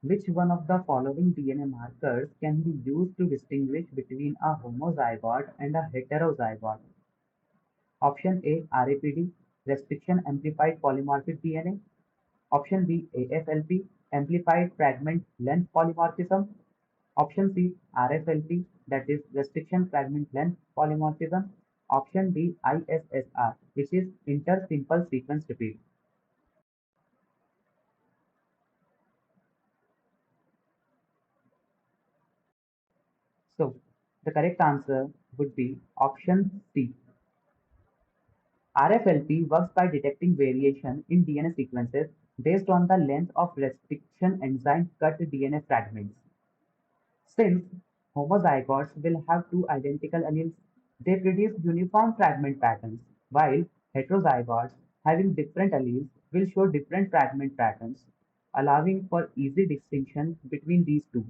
Which one of the following DNA markers can be used to distinguish between a homozygote and a heterozygote? Option A, RAPD, restriction amplified polymorphic DNA. Option B, AFLP, amplified fragment length polymorphism. Option C, RFLP, that is restriction fragment length polymorphism. Option D, ISSR, which is intersimple sequence repeat. So, the correct answer would be option C. RFLP works by detecting variation in DNA sequences based on the length of restriction enzyme cut DNA fragments. Since homozygotes will have two identical alleles, they produce uniform fragment patterns, while heterozygotes having different alleles will show different fragment patterns, allowing for easy distinction between these two.